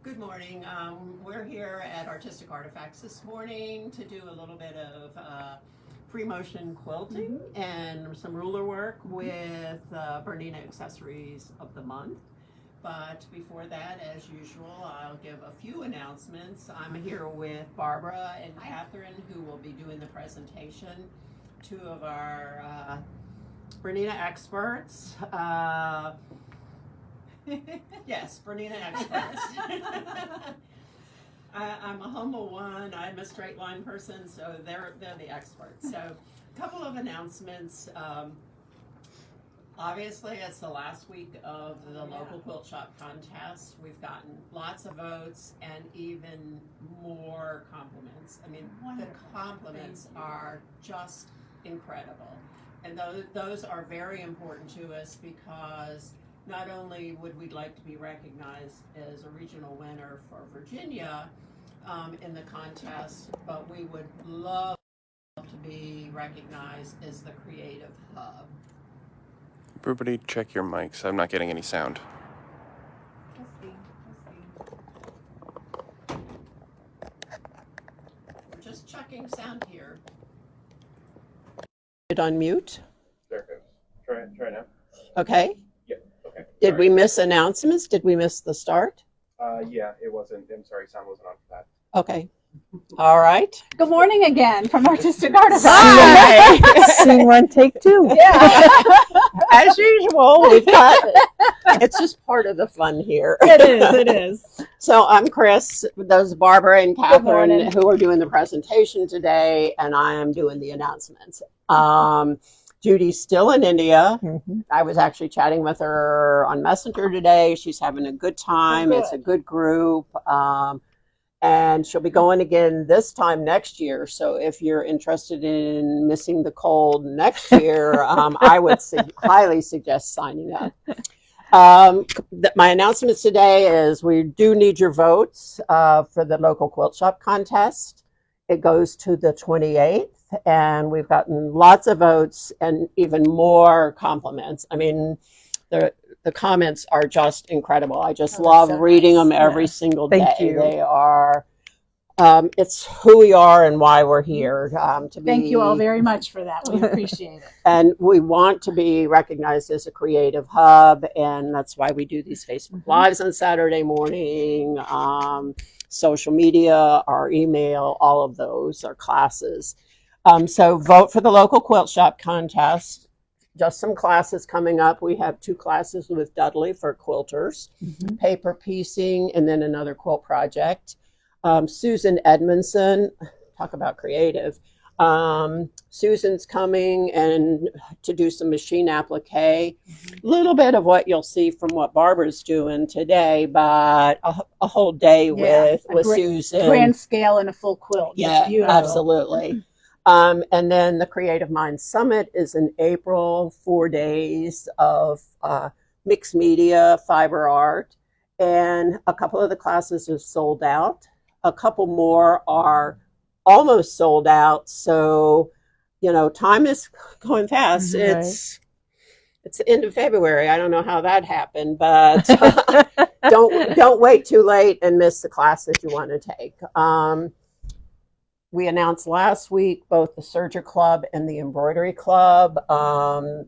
Good morning. We're here at Artistic Artifacts this morning to do a little bit of free motion quilting and some ruler work with BERNINA Accessories of the month. But before that, as usual, I'll give a few announcements. I'm here with Barbara and Katherine, who will be doing the presentation. Two of our BERNINA experts. Yes, BERNINA experts. I'm a humble one. I'm a straight line person, so they're the experts. So, a couple of announcements. Obviously, it's the last week of the local quilt shop contest. We've gotten lots of votes and even more compliments. I mean, the compliments are just incredible. And those are very important to us because not only would we like to be recognized as a regional winner for Virginia in the contest, but we would love to be recognized as the creative hub. Everybody check your mics. I'm not getting any sound. We're just checking sound here. It on mute? There it goes. Try now. Okay. Yeah, okay. Did we miss announcements? Did we miss the start? Yeah, it wasn't. I'm sorry, sound wasn't on for that. Okay. All right. Good morning again from Artistic Artifacts. Hi. Scene one, take two. Yeah. As usual, we've got it's just part of the fun here. It is. So I'm Chris. Those Barbara and Katherine morning. who are doing the presentation today, and I am doing the announcements. Judy's still in India. I was actually chatting with her on Messenger today. She's having a good time. Good. It's a good group. And she'll be going again this time next year. So if you're interested in missing the cold next year, I would highly suggest signing up. My announcements today is we do need your votes for the local quilt shop contest. It goes to the 28th, and we've gotten lots of votes and even more compliments. I mean, the comments are just incredible. I just love reading them every single day. Thank you. They are, it's who we are and why we're here. Thank you all very much for that. We appreciate it. And we want to be recognized as a creative hub, and that's why we do these Facebook Lives on Saturday morning, social media, our email, all of those, our classes. So vote for the local quilt shop contest. Just some classes coming up. We have 2 classes with Dudley for quilters, paper piecing, and then another quilt project. Susan Edmondson, talk about creative. Susan's coming and to do some machine applique. A little bit of what you'll see from what Barbara's doing today, but a whole day with Susan. Grand scale and a full quilt. Yeah, absolutely. And then the Creative Minds Summit is in April, 4 days of mixed media, fiber art, and a couple of the classes are sold out. A couple more are almost sold out. So, you know, time is going fast. Right. It's the end of February. I don't know how that happened, but don't wait too late and miss the class that you want to take. We announced last week both the Serger Club and the Embroidery Club.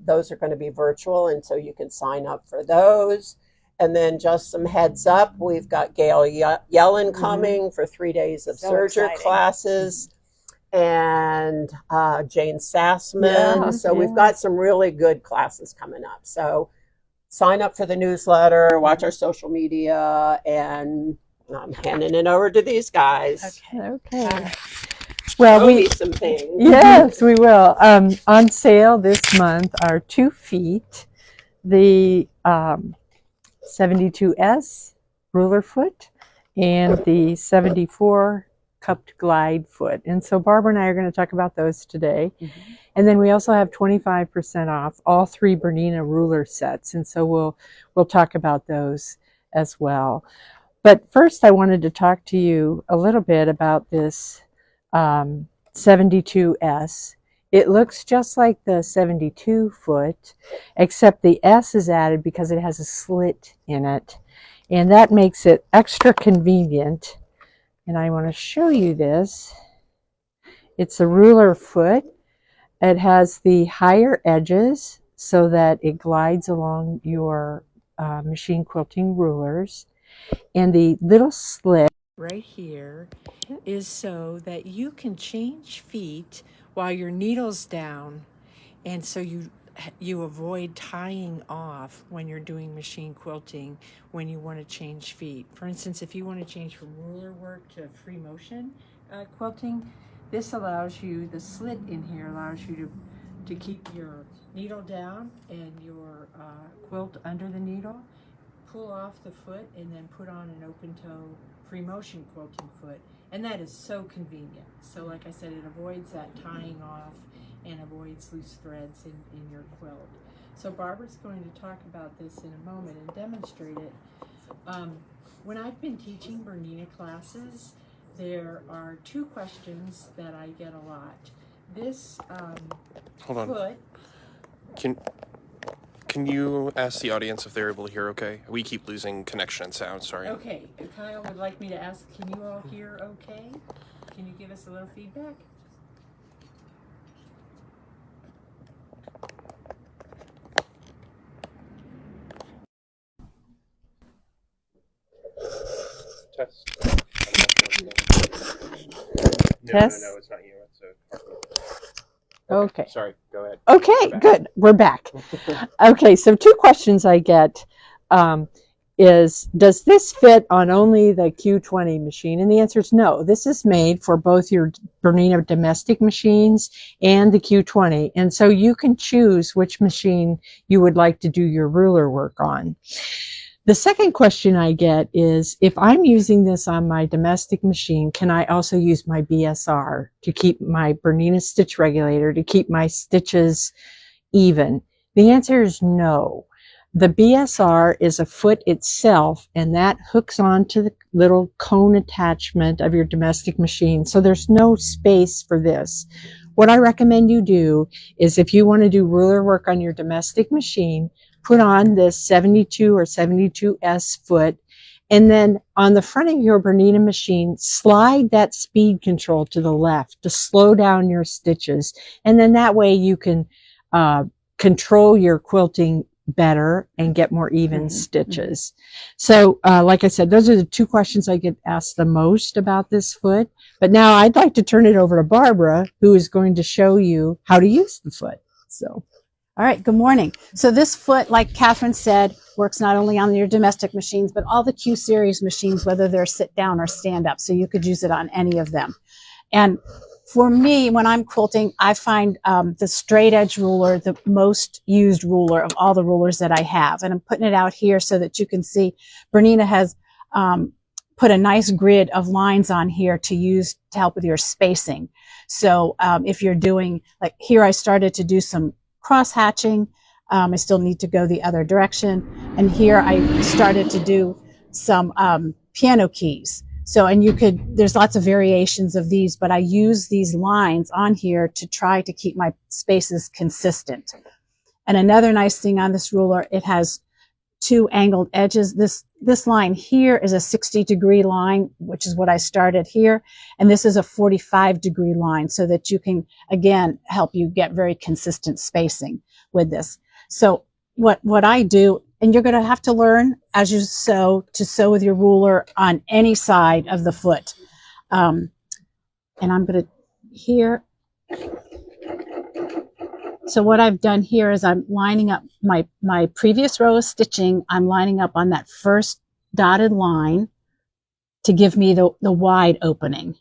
Those are going to be virtual, and so you can sign up for those. And then just some heads up, we've got Gail Yellen coming for 3 days of Serger classes, and Jane Sassman. So we've got some really good classes coming up. So sign up for the newsletter, watch our social media, and I'm handing it over to these guys. Okay. Well, some things. Yes, we will. On sale this month are 2 feet, the 72S ruler foot and the 74 cupped glide foot. And so Barbara and I are going to talk about those today. And then we also have 25% off all 3 BERNINA ruler sets. And so we'll talk about those as well. But first I wanted to talk to you a little bit about this 72S. It looks just like the 72 foot, except the S is added because it has a slit in it. And that makes it extra convenient. And I want to show you this. It's a ruler foot. It has the higher edges so that it glides along your machine quilting rulers. And the little slit right here is so that you can change feet while your needle's down. And so you avoid tying off when you're doing machine quilting when you want to change feet. For instance, if you want to change from ruler work to free motion quilting, this allows you, the slit in here allows you to keep your needle down and your quilt under the needle, pull off the foot, and then put on an open toe free motion quilting foot. And that is so convenient. So like I said, it avoids that tying off and avoids loose threads in your quilt. So Barbara's going to talk about this in a moment and demonstrate it. When I've been teaching Bernina classes, there are two questions that I get a lot. This Hold on. foot. Can you ask the audience if they're able to hear okay? We keep losing connection and sound, sorry. Okay, Kyle would like me to ask, can you all hear okay? Can you give us a little feedback? Test. Test? No, it's not you. It's a Okay. Sorry, go ahead. Okay, good. We're back. Okay, so two questions I get is, does this fit on only the Q20 machine? And the answer is no. This is made for both your Bernina domestic machines and the Q20. And so you can choose which machine you would like to do your ruler work on. The second question I get is, if I'm using this on my domestic machine, can I also use my BSR to keep my Bernina stitch regulator, to keep my stitches even? The answer is no. The BSR is a foot itself, and that hooks onto the little cone attachment of your domestic machine. So there's no space for this. What I recommend you do is, if you want to do ruler work on your domestic machine, put on this 72 or 72S foot, and then on the front of your Bernina machine, slide that speed control to the left to slow down your stitches. And then that way you can control your quilting better and get more even stitches. So like I said, those are the two questions I get asked the most about this foot. But now I'd like to turn it over to Barbara, who is going to show you how to use the foot. So. All right, good morning. So this foot, like Katherine said, works not only on your domestic machines, but all the Q series machines, whether they're sit down or stand up. So you could use it on any of them. And for me, when I'm quilting, I find the straight edge ruler the most used ruler of all the rulers that I have. And I'm putting it out here so that you can see Bernina has put a nice grid of lines on here to use to help with your spacing. So if you're doing, like here, I started to do some cross hatching. I still need to go the other direction. And here I started to do some piano keys. So, and you could, there's lots of variations of these, but I use these lines on here to try to keep my spaces consistent. And another nice thing on this ruler, it has two angled edges. This line here is a 60-degree line, which is what I started here. And this is a 45-degree line, so that you can, again, help you get very consistent spacing with this. So what I do, and you're going to have to learn as you sew, to sew with your ruler on any side of the foot. And I'm going to here. So what I've done here is I'm lining up my previous row of stitching. I'm lining up on that first dotted line to give me the wide opening.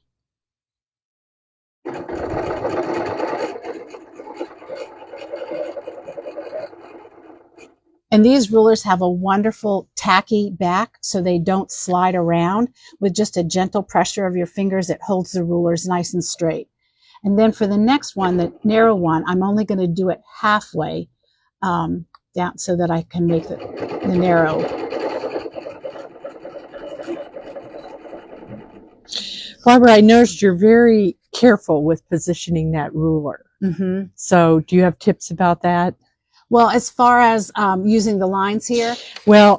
And these rulers have a wonderful tacky back, so they don't slide around. With just a gentle pressure of your fingers, it holds the rulers nice and straight. And then for the next one, the narrow one, I'm only going to do it halfway down so that I can make the narrow. Barbara, I noticed you're very careful with positioning that ruler. Mm-hmm. So do you have tips about that? Well, as far as using the lines here? Well,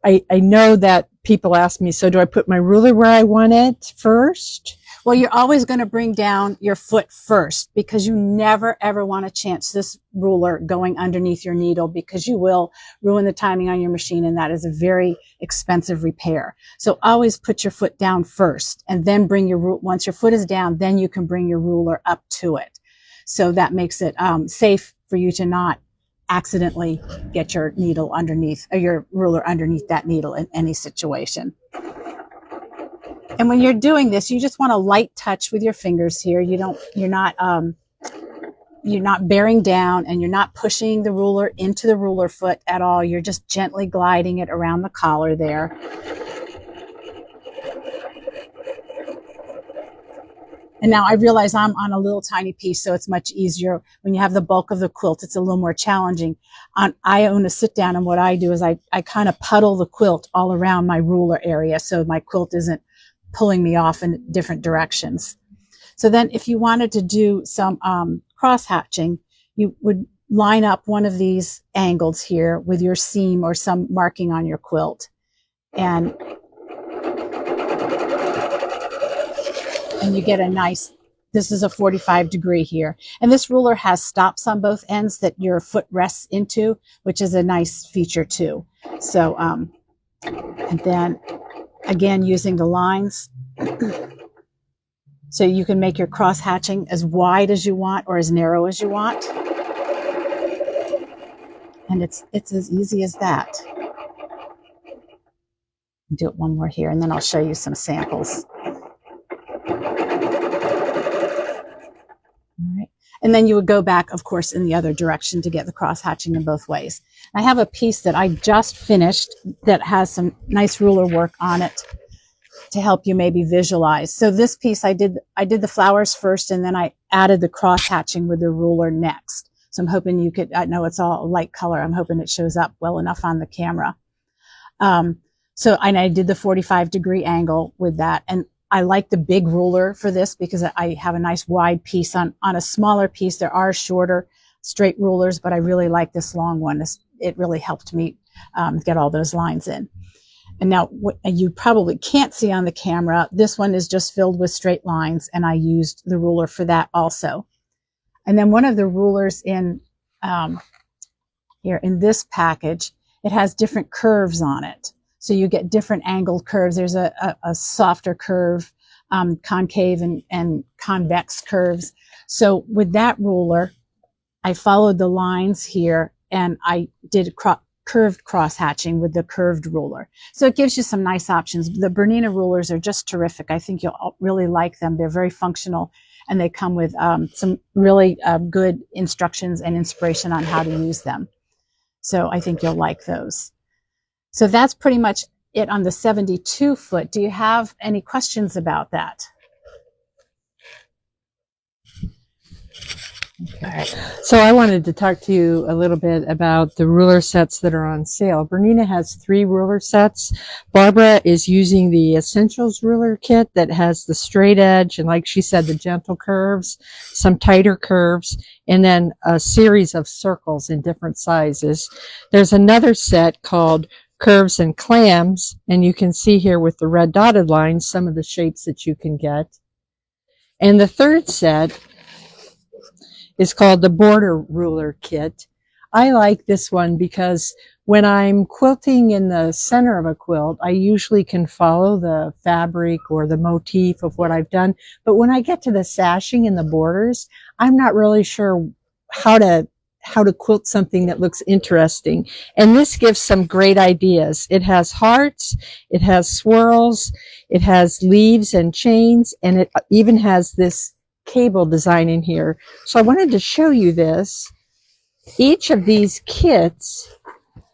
I know that people ask me, so do I put my ruler where I want it first? Well, you're always going to bring down your foot first, because you never ever want to chance this ruler going underneath your needle, because you will ruin the timing on your machine, and that is a very expensive repair. So always put your foot down first, and then bring once your foot is down, then you can bring your ruler up to it. So that makes it safe for you to not accidentally get your needle underneath, or your ruler underneath that needle in any situation. And when you're doing this, you just want a light touch with your fingers here. You're not bearing down, and you're not pushing the ruler into the ruler foot at all. You're just gently gliding it around the collar there. And now I realize I'm on a little tiny piece, so it's much easier. When you have the bulk of the quilt, it's a little more challenging. I own a sit down, and what I do is I kind of puddle the quilt all around my ruler area, so my quilt isn't pulling me off in different directions. So then if you wanted to do some cross hatching, you would line up one of these angles here with your seam or some marking on your quilt. And you get a nice, this is a 45 degree here. And this ruler has stops on both ends that your foot rests into, which is a nice feature too. So, and then again, using the lines. So you can make your cross hatching as wide as you want or as narrow as you want. And it's as easy as that. Do it one more here, and then I'll show you some samples. All right. And then you would go back, of course, in the other direction to get the cross hatching in both ways. I have a piece that I just finished that has some nice ruler work on it to help you maybe visualize. So this piece, I did the flowers first, and then I added the cross hatching with the ruler next. So I'm hoping you could, I know it's all light color, I'm hoping it shows up well enough on the camera. So I did the 45 degree angle with that. And I like the big ruler for this because I have a nice wide piece. On a smaller piece, there are shorter straight rulers, but I really like this long one. It really helped me get all those lines in. And now what you probably can't see on the camera, this one is just filled with straight lines, and I used the ruler for that also. And then one of the rulers in here in this package, it has different curves on it. So you get different angled curves. There's a softer curve, concave and convex curves. So with that ruler, I followed the lines here, and I did curved cross hatching with the curved ruler. So it gives you some nice options. The Bernina rulers are just terrific. I think you'll really like them. They're very functional, and they come with some really good instructions and inspiration on how to use them. So I think you'll like those. So that's pretty much it on the 72 foot. Do you have any questions about that? Okay. So I wanted to talk to you a little bit about the ruler sets that are on sale. Bernina has 3 ruler sets. Barbara is using the Essentials ruler kit that has the straight edge and, like she said, the gentle curves, some tighter curves, and then a series of circles in different sizes. There's another set called Curves and Clams, and you can see here with the red dotted lines some of the shapes that you can get. And the third set is called the Border Ruler Kit. I like this one because when I'm quilting in the center of a quilt, I usually can follow the fabric or the motif of what I've done. But when I get to the sashing and the borders, I'm not really sure how to quilt something that looks interesting. And this gives some great ideas. It has hearts, it has swirls, it has leaves and chains, and it even has this cable design in here. So I wanted to show you this. Each of these kits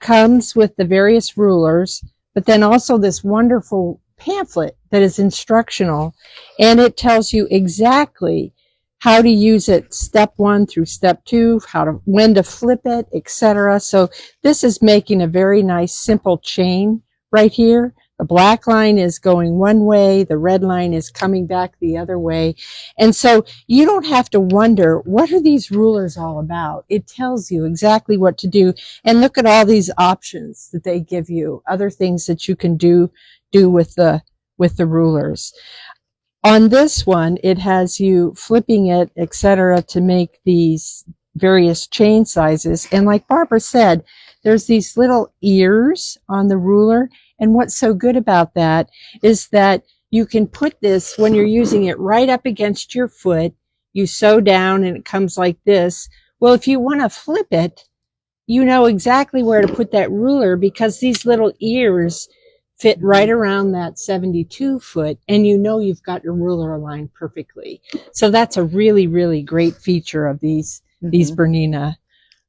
comes with the various rulers, but then also this wonderful pamphlet that is instructional, and it tells you exactly how to use it, step 1 through step 2, when to flip it, etc. So this is making a very nice simple chain right here The black line is going one way, the red line is coming back the other way. And so you don't have to wonder, what are these rulers all about? It tells you exactly what to do. And look at all these options that they give you, other things that you can do with the rulers. On this one, it has you flipping it, etc., to make these various chain sizes. And like Barbara said, there's these little ears on the ruler. And what's so good about that is that you can put this, when you're using it, right up against your foot. You sew down and it comes like this. Well, if you want to flip it, you know exactly where to put that ruler, because these little ears fit right around that 72 foot, and you know you've got your ruler aligned perfectly. So that's a really, really great feature of these Bernina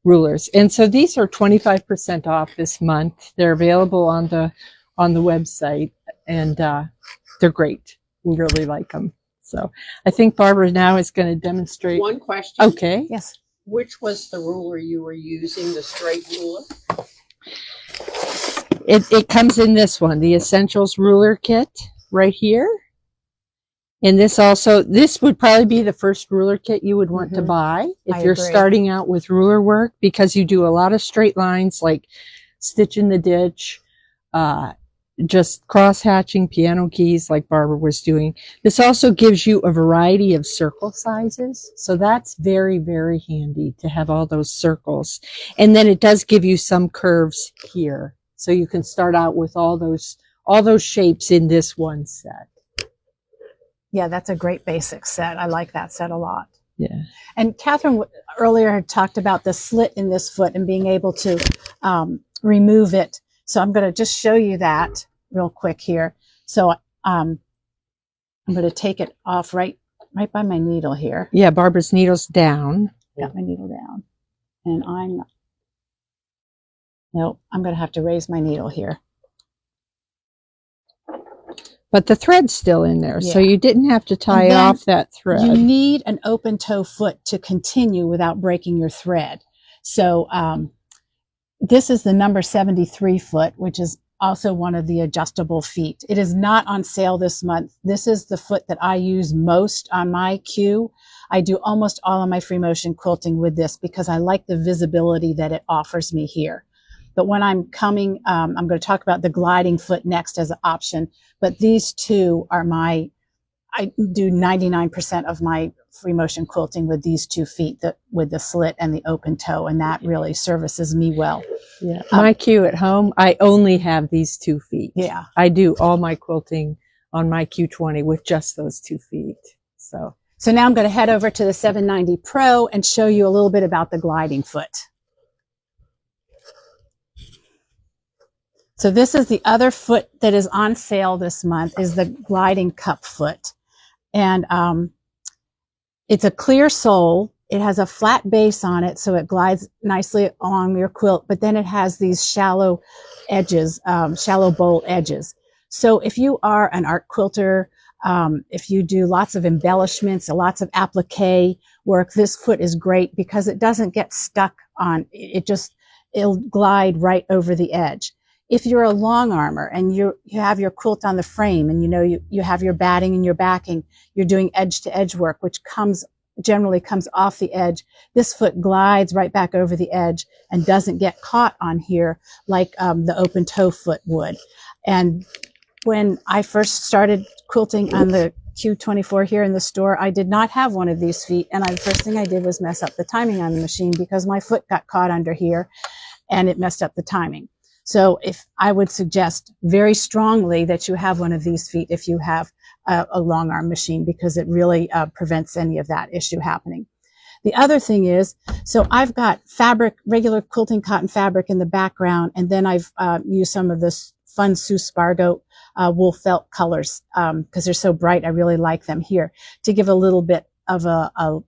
rulers. And so these are 25% off this month. They're available on the website, and they're great. We really like them. So I think Barbara now is going to demonstrate. One question. Okay. Yes. Which was the ruler you were using, the straight ruler? It comes in this one, the Essentials ruler kit right here. And this would probably be the first ruler kit you would want to buy if you're starting out with ruler work, because you do a lot of straight lines like stitch in the ditch, just cross hatching, piano keys like Barbara was doing. This also gives you a variety of circle sizes. So that's very, very handy to have all those circles. And then it does give you some curves here. So you can start out with all those shapes in this one set. Yeah, that's a great basic set. I like that set a lot. Yeah. And Katherine earlier had talked about the slit in this foot and being able to remove it. So I'm going to just show you that real quick here. So I'm going to take it off right by my needle here. Yeah, Barbara's needle's down. Got my needle down. And I'm going to have to raise my needle here. But the thread's still in there, so you didn't have to tie off that thread. You need an open toe foot to continue without breaking your thread. So this is the number 73 foot, which is also one of the adjustable feet. It is not on sale this month. This is the foot that I use most on my queue. I do almost all of my free motion quilting with this because I like the visibility that it offers me here. But when I'm coming, I'm going to talk about the gliding foot next as an option. But these two are I do 99% of my free motion quilting with these 2 feet, with the slit and the open toe, and that really services me well. Yeah. My queue at home, I only have these 2 feet. Yeah. I do all my quilting on my Q20 with just those 2 feet. So now I'm going to head over to the 790 Pro and show you a little bit about the gliding foot. So this is the other foot that is on sale this month, is the gliding cup foot. And it's a clear sole. It has a flat base on it, so it glides nicely along your quilt, but then it has these shallow edges, shallow bowl edges. So if you are an art quilter, if you do lots of embellishments, lots of applique work, this foot is great because it doesn't get stuck on, it'll glide right over the edge. If you're a long armor and you have your quilt on the frame and you have your batting and your backing, you're doing edge to edge work, which generally comes off the edge. This foot glides right back over the edge and doesn't get caught on here like the open toe foot would. And when I first started quilting on the Q24 here in the store, I did not have one of these feet. And the first thing I did was mess up the timing on the machine because my foot got caught under here and it messed up the timing. So I would suggest very strongly that you have one of these feet if you have a long arm machine, because it really prevents any of that issue happening. The other thing is, so I've got fabric, regular quilting cotton fabric in the background, and then I've used some of this fun Sue Spargo wool felt colors because they're so bright. I really like them here to give a little bit of a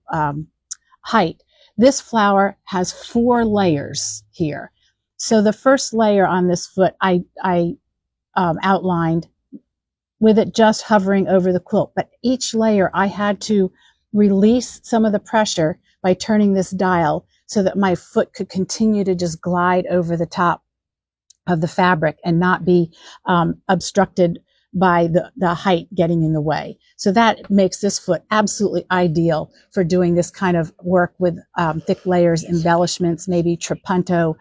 height. This flower has 4 layers here. So the first layer on this foot, I outlined with it just hovering over the quilt. But each layer, I had to release some of the pressure by turning this dial so that my foot could continue to just glide over the top of the fabric and not be obstructed by the height getting in the way. So that makes this foot absolutely ideal for doing this kind of work with thick layers, embellishments, maybe trapunto,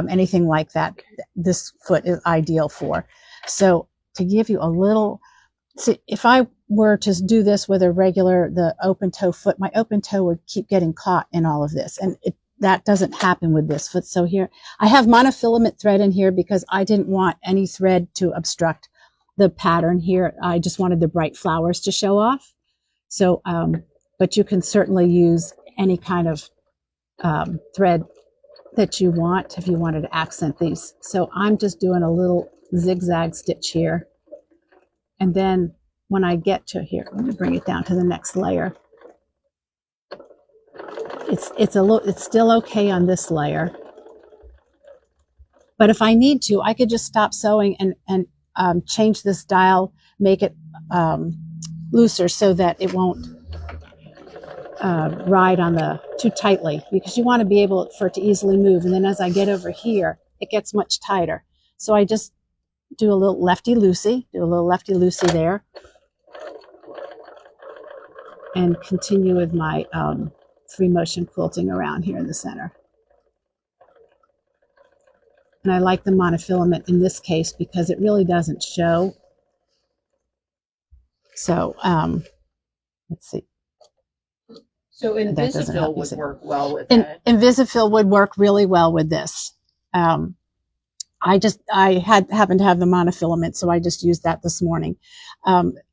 anything like that. This foot is ideal for. So to give you a little, see, if I were to do this with the open toe foot, my open toe would keep getting caught in all of this. And that doesn't happen with this foot. So here, I have monofilament thread in here because I didn't want any thread to obstruct the pattern here. I just wanted the bright flowers to show off. So, but you can certainly use any kind of thread that you want if you wanted to accent these. So I'm just doing a little zigzag stitch here. And then when I get to here, let me bring it down to the next layer. It's still okay on this layer. But if I need to, I could just stop sewing and change this dial, make it looser so that it won't ride on too tightly, because you want to be able for it to easily move. And then as I get over here, it gets much tighter. So I just do a little lefty-loosey, there, and continue with my free motion quilting around here in the center. And I like the monofilament in this case because it really doesn't show. So let's see. So Invisifil would work well with that. Invisifil would work really well with this. I happened to have the monofilament, so I just used that this morning.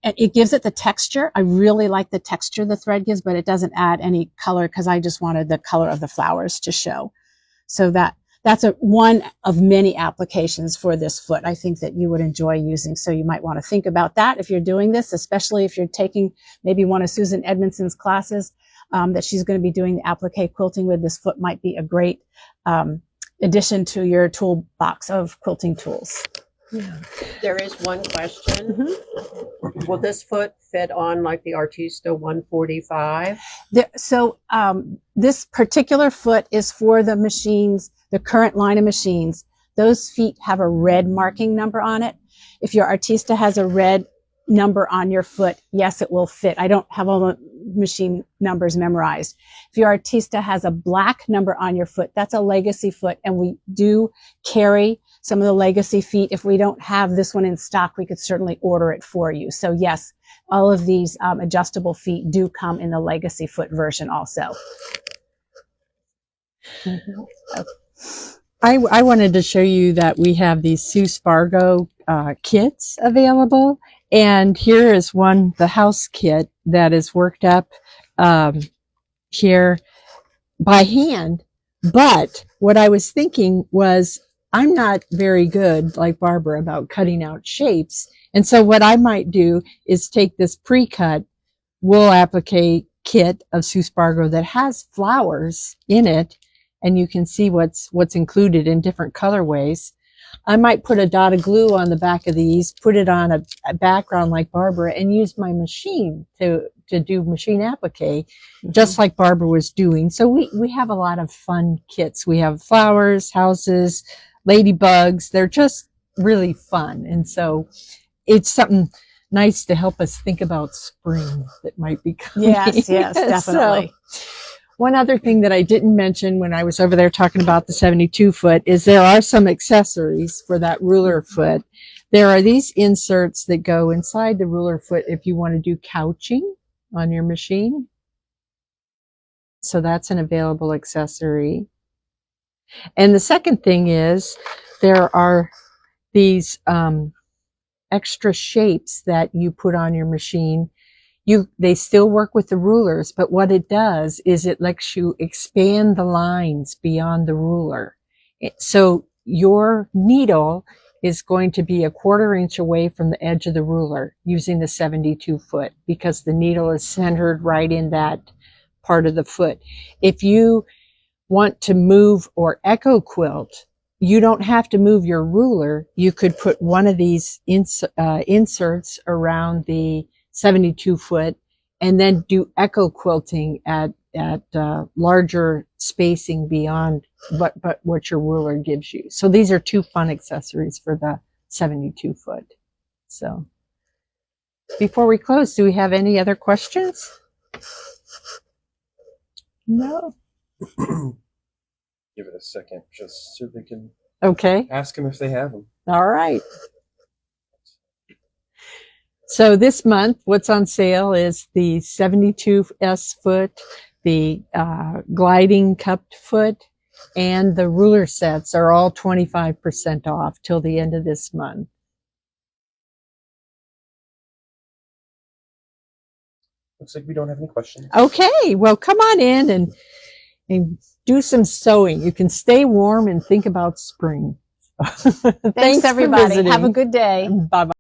It gives it the texture. I really like the texture the thread gives, but it doesn't add any color because I just wanted the color of the flowers to show. So that's one of many applications for this foot I think that you would enjoy using. So you might want to think about that if you're doing this, especially if you're taking maybe one of Susan Edmondson's classes that she's going to be doing the applique quilting with. This foot might be a great addition to your toolbox of quilting tools. Yeah. There is one question. Will this foot fit on like the Artista 145? So this particular foot is for the machines, the current line of machines. Those feet have a red marking number on it. If your Artista has a red number on your foot, yes, it will fit. I don't have all the machine numbers memorized. If your Artista has a black number on your foot, that's a legacy foot, and we do carry some of the legacy feet. If we don't have this one in stock, we could certainly order it for you. So yes, all of these adjustable feet do come in the legacy foot version also. I wanted to show you that we have these Sue Spargo kits available. And here is one, the house kit that is worked up here by hand. But what I was thinking was, I'm not very good, like Barbara, about cutting out shapes. And so what I might do is take this pre-cut wool applique kit of Sue Spargo that has flowers in it, and you can see what's included in different colorways. I might put a dot of glue on the back of these, put it on a background like Barbara, and use my machine to do machine applique, just like Barbara was doing. So we have a lot of fun kits. We have flowers, houses, ladybugs. They're just really fun. And so it's something nice to help us think about spring that might be coming. Yes, definitely. So, one other thing that I didn't mention when I was over there talking about the 72 foot is there are some accessories for that ruler foot. There are these inserts that go inside the ruler foot if you want to do couching on your machine. So that's an available accessory. And the second thing is there are these extra shapes that you put on your machine. They still work with the rulers, but what it does is it lets you expand the lines beyond the ruler. So your needle is going to be 1/4 inch away from the edge of the ruler using the 72 foot because the needle is centered right in that part of the foot. If you want to move or echo quilt, you don't have to move your ruler. You could put one of these inserts around the 72 foot and then do echo quilting at larger spacing beyond what your ruler gives you. So these are 2 fun accessories for the 72 foot. So before we close, do we have any other questions? No. Give it a second just so they can Okay. ask them if they have them. All right. So this month, what's on sale is the 72S foot, the gliding cupped foot, and the ruler sets are all 25% off till the end of this month. Looks like we don't have any questions. Okay, well, come on in and do some sewing. You can stay warm and think about spring. Thanks everybody. For visiting. Have a good day. Bye-bye.